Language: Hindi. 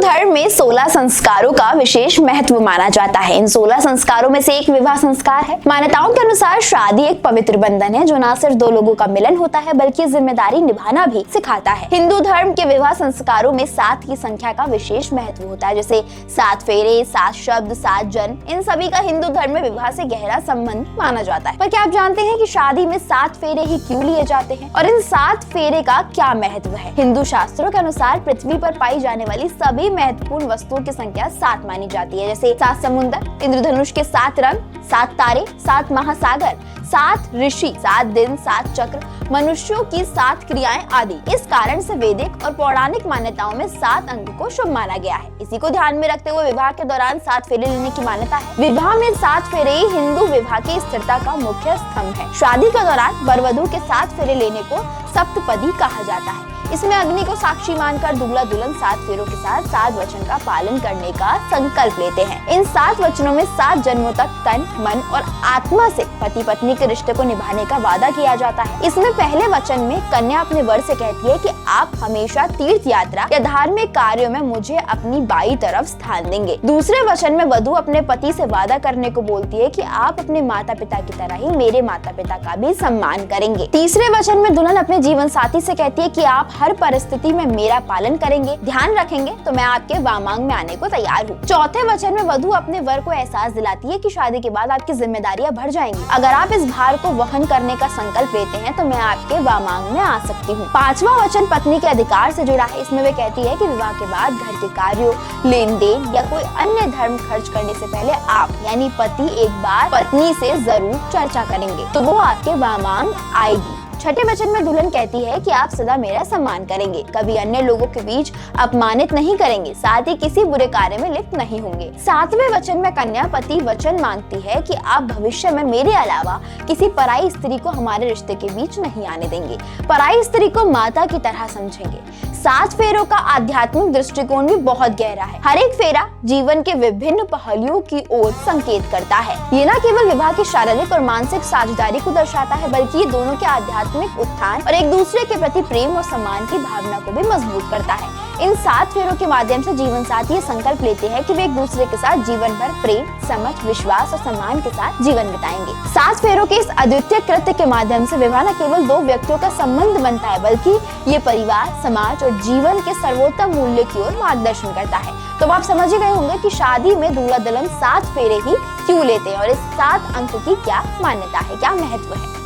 धर्म में 16 संस्कारों का विशेष महत्व माना जाता है। इन 16 संस्कारों में से एक विवाह संस्कार है। मान्यताओं के अनुसार शादी एक पवित्र बंधन है जो न सिर्फ दो लोगों का मिलन होता है बल्कि जिम्मेदारी निभाना भी सिखाता है। हिंदू धर्म के विवाह संस्कारों में 7 की संख्या का विशेष महत्व होता है, जैसे 7 फेरे, 7 शब्द, 7 जन्म। इन सभी का हिंदू धर्म में विवाह से गहरा संबंध माना जाता है। पर क्या आप जानते हैं कि शादी में 7 फेरे ही क्यों लिए जाते हैं और इन 7 फेरे का क्या महत्व है? हिंदू शास्त्रों के अनुसार पृथ्वी पर पाई जाने वाली सभी महत्वपूर्ण वस्तुओं की संख्या 7 मानी जाती है, जैसे 7 समुद्र, इंद्रधनुष के 7 रंग, 7 तारे, 7 महासागर, 7 ऋषि, 7 दिन, 7 चक्र, मनुष्यों की 7 क्रियाएं आदि। इस कारण से वैदिक और पौराणिक मान्यताओं में 7 अंक को शुभ माना गया है। इसी को ध्यान में रखते हुए विवाह के दौरान 7 फेरे लेने की मान्यता है। विवाह में 7 फेरे हिंदू विवाह की स्थिरता का मुख्य स्तंभ है। शादी के दौरान वर वधू के 7 फेरे लेने को सप्तपदी कहा जाता है। इसमें अग्नि को साक्षी मानकर दूल्हा दुल्हन 7 फेरों के साथ 7 वचन का पालन करने का संकल्प लेते हैं। इन 7 वचनों में 7 जन्मों तक तन, मन और आत्मा से पति पत्नी के रिश्ते को निभाने का वादा किया जाता है। इसमें पहले वचन में कन्या अपने वर से कहती है कि आप हमेशा तीर्थ यात्रा या धार्मिक कार्यों में मुझे अपनी बाईं तरफ स्थान देंगे। दूसरे वचन में वधू अपने पति से वादा करने को बोलती है कि आप अपने माता पिता की तरह ही मेरे माता पिता का भी सम्मान करेंगे। तीसरे वचन में दुल्हन अपने जीवन साथी से कहती है कि आप हर परिस्थिति में मेरा पालन करेंगे, ध्यान रखेंगे तो मैं आपके वामांग में आने को तैयार हूँ। चौथे वचन में वधू अपने वर को एहसास दिलाती है कि शादी के बाद आपकी जिम्मेदारियां बढ़ जाएंगी। अगर आप इस भार को वहन करने का संकल्प लेते हैं तो मैं आपके वामांग में आ सकती हूँ। 5वां वचन पत्नी के अधिकार से जुड़ा है। इसमें वे कहती है कि विवाह के बाद घर के कार्यों, लेन देन या कोई अन्य धर्म खर्च करने से पहले आप यानी पति एक बार पत्नी से जरूर चर्चा करेंगे तो वो आपके वामांग आएगी। छठे वचन में दुल्हन कहती है कि आप सदा मेरा सम्मान करेंगे, कभी अन्य लोगों के बीच अपमानित नहीं करेंगे, साथ ही किसी बुरे कार्य में लिप्त नहीं होंगे। 7वें वचन में कन्या पति वचन मांगती है कि आप भविष्य में मेरे अलावा किसी पराई स्त्री को हमारे रिश्ते के बीच नहीं आने देंगे, पराई स्त्री को माता की तरह समझेंगे। 7 फेरों का आध्यात्मिक दृष्टिकोण भी बहुत गहरा है। हर एक फेरा जीवन के विभिन्न पहलुओं की ओर संकेत करता है। ये न केवल विवाह की शारीरिक और मानसिक साझेदारी को दर्शाता है बल्कि ये दोनों के आध्यात्मिक उत्थान और एक दूसरे के प्रति प्रेम और सम्मान की भावना को भी मजबूत करता है। इन 7 फेरों के माध्यम से जीवन साथी ये संकल्प लेते हैं कि वे एक दूसरे के साथ जीवन भर प्रेम, समझ, विश्वास और सम्मान के साथ जीवन बिताएंगे। 7 फेरों के इस अद्वितीय कृत्य के माध्यम से विवाह न केवल 2 व्यक्तियों का संबंध बनता है बल्कि ये परिवार, समाज और जीवन के सर्वोत्तम मूल्य की ओर मार्गदर्शन करता है। तो आप समझ ही गए होंगे कि शादी में दूल्हा दुल्हन 7 फेरे ही क्यों लेते हैं और इस 7 अंक की क्या मान्यता है, क्या महत्व है।